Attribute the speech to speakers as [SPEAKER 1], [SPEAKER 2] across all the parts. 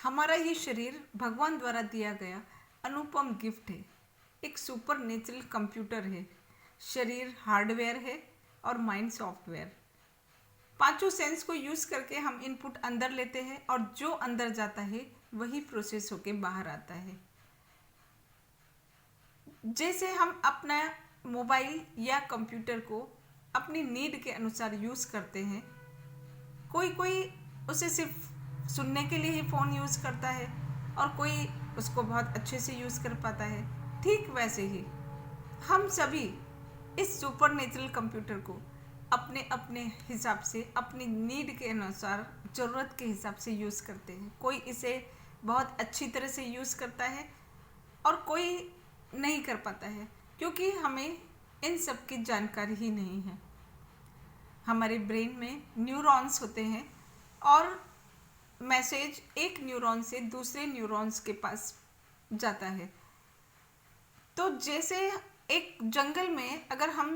[SPEAKER 1] हमारा ये शरीर भगवान द्वारा दिया गया अनुपम गिफ्ट है। एक सुपर नेचुरल कंप्यूटर है। शरीर हार्डवेयर है और माइंड सॉफ्टवेयर। पांचों सेंस को यूज करके हम इनपुट अंदर लेते हैं और जो अंदर जाता है वही प्रोसेस होके बाहर आता है। जैसे हम अपना मोबाइल या कंप्यूटर को अपनी नीड के अनुसार यूज करते हैं, कोई कोई उसे सिर्फ सुनने के लिए ही फ़ोन यूज़ करता है और कोई उसको बहुत अच्छे से यूज़ कर पाता है। ठीक वैसे ही हम सभी इस सुपर नेचुरल कंप्यूटर को अपने अपने हिसाब से, अपनी नीड के अनुसार, ज़रूरत के हिसाब से यूज़ करते हैं। कोई इसे बहुत अच्छी तरह से यूज़ करता है और कोई नहीं कर पाता है, क्योंकि हमें इन सब की जानकारी ही नहीं है। हमारे ब्रेन में न्यूरॉन्स होते हैं और मैसेज एक न्यूरॉन से दूसरे न्यूरॉन्स के पास जाता है। तो जैसे एक जंगल में अगर हम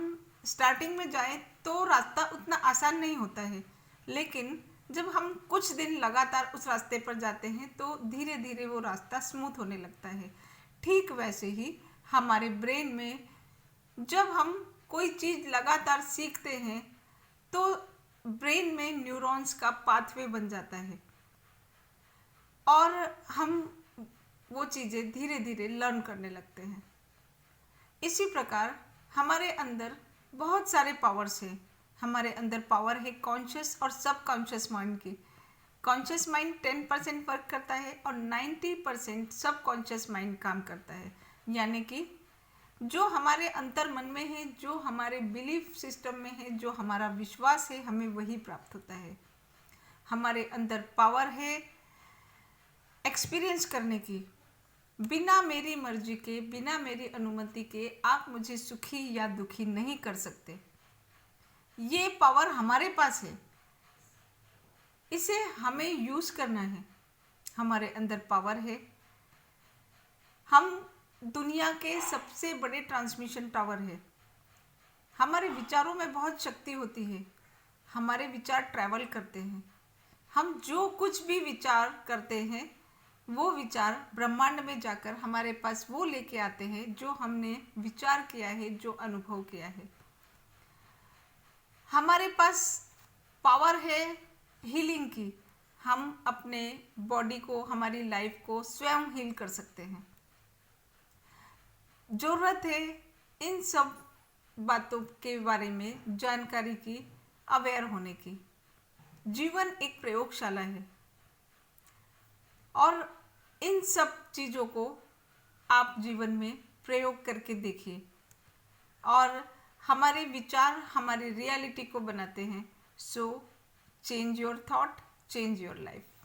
[SPEAKER 1] स्टार्टिंग में जाएं तो रास्ता उतना आसान नहीं होता है, लेकिन जब हम कुछ दिन लगातार उस रास्ते पर जाते हैं तो धीरे धीरे वो रास्ता स्मूथ होने लगता है। ठीक वैसे ही हमारे ब्रेन में जब हम कोई चीज़ लगातार सीखते हैं तो ब्रेन में न्यूरॉन्स का पाथवे बन जाता है और हम वो चीज़ें धीरे धीरे लर्न करने लगते हैं। इसी प्रकार हमारे अंदर बहुत सारे पावर्स हैं। हमारे अंदर पावर है कॉन्शियस और सब कॉन्शियस माइंड की। कॉन्शियस माइंड 10% वर्क करता है और 90% सब कॉन्शियस माइंड काम करता है। यानी कि जो हमारे अंतर मन में है, जो हमारे बिलीफ सिस्टम में है, जो हमारा विश्वास है, हमें वही प्राप्त होता है। हमारे अंदर पावर है एक्सपीरियंस करने की। बिना मेरी मर्जी के, बिना मेरी अनुमति के आप मुझे सुखी या दुखी नहीं कर सकते। ये पावर हमारे पास है, इसे हमें यूज करना है। हमारे अंदर पावर है। हम दुनिया के सबसे बड़े ट्रांसमिशन टावर है। हमारे विचारों में बहुत शक्ति होती है। हमारे विचार ट्रैवल करते हैं। हम जो कुछ भी विचार करते हैं वो विचार ब्रह्मांड में जाकर हमारे पास वो लेके आते हैं जो हमने विचार किया है, जो अनुभव किया है। हमारे पास पावर है हीलिंग की। हम अपने बॉडी को, हमारी लाइफ को स्वयं हील कर सकते हैं। ज़रूरत है इन सब बातों के बारे में जानकारी की, अवेयर होने की। जीवन एक प्रयोगशाला है और इन सब चीज़ों को आप जीवन में प्रयोग करके देखिए और हमारे विचार हमारी रियलिटी को बनाते हैं। So change your thought, change your life.